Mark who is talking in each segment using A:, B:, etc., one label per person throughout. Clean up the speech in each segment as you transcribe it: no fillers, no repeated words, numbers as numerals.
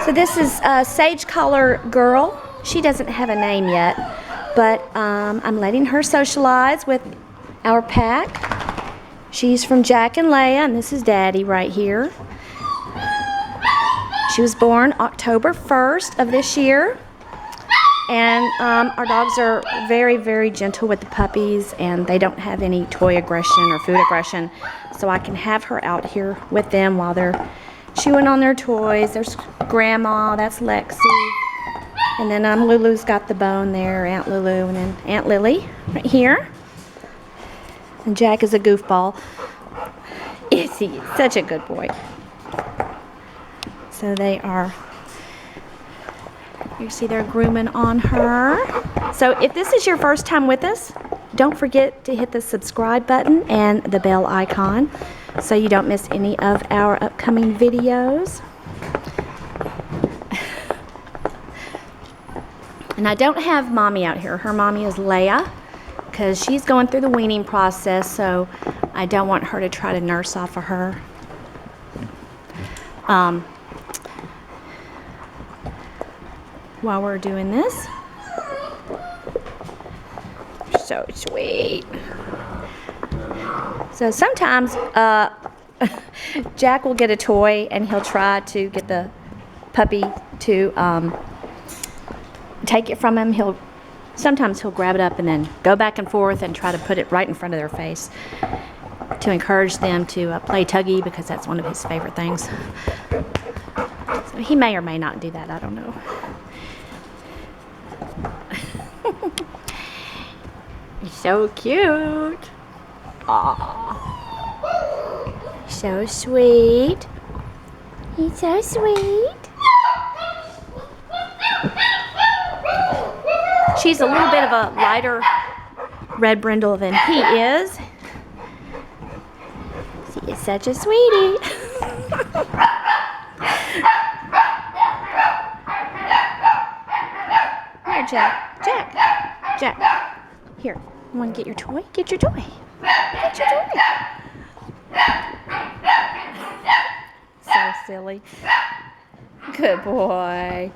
A: So this is a Sage Color Girl. She doesn't have a name yet, but I'm letting her socialize with our pack. She's from Jack and Leia, and this is Daddy right here. She was born October 1st of this year. And our dogs are very, very gentle with the puppies, and they don't have any toy aggression or food aggression. So I can have her out here with them while they're chewing on their toys. There's Grandma, that's Lexi. And then Lulu's got the bone there, Aunt Lulu, and then Aunt Lily right here. And Jack is a goofball. Is he? Such a good boy. So they are... You see they're grooming on her. So if this is your first time with us, don't forget to hit the subscribe button and the bell icon so you don't miss any of our upcoming videos. And I don't have Mommy out here. Her mommy is Leia because she's going through the weaning process, so I don't want her to try to nurse off of her. While we're doing this. So sweet. So sometimes Jack will get a toy and he'll try to get the puppy to take it from him. Sometimes he'll grab it up and then go back and forth and try to put it right in front of their face to encourage them to play tuggy, because that's one of his favorite things. So he may or may not do that, I don't know. He's so cute. Aww. So sweet. He's so sweet. She's a little bit of a lighter red brindle than he is. She is such a sweetie. Here, Jack. Jack. Here, you want to get your toy? Get your toy. Get your toy. So silly. Good boy.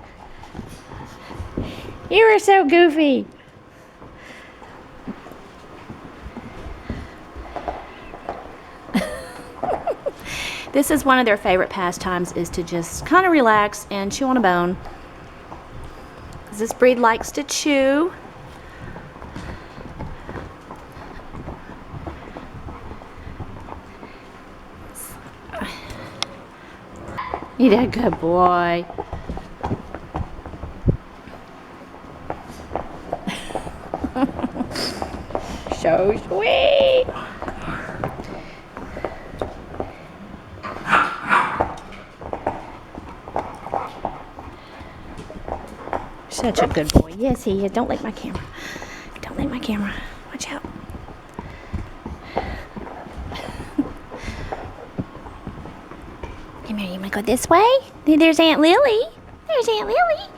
A: You are so goofy. This is one of their favorite pastimes, is to just kind of relax and chew on a bone. This breed likes to chew. You did a good boy. So sweet. Such a good boy. Yes, he is. Don't lick my camera. Don't lick my camera. Watch out. Come here. You want to go this way? There's Aunt Lily. There's Aunt Lily.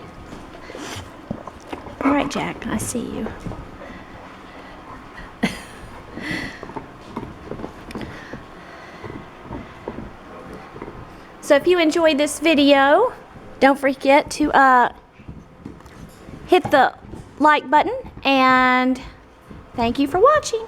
A: All right, Jack. I see you. So if you enjoyed this video, don't forget to hit the like button, and thank you for watching.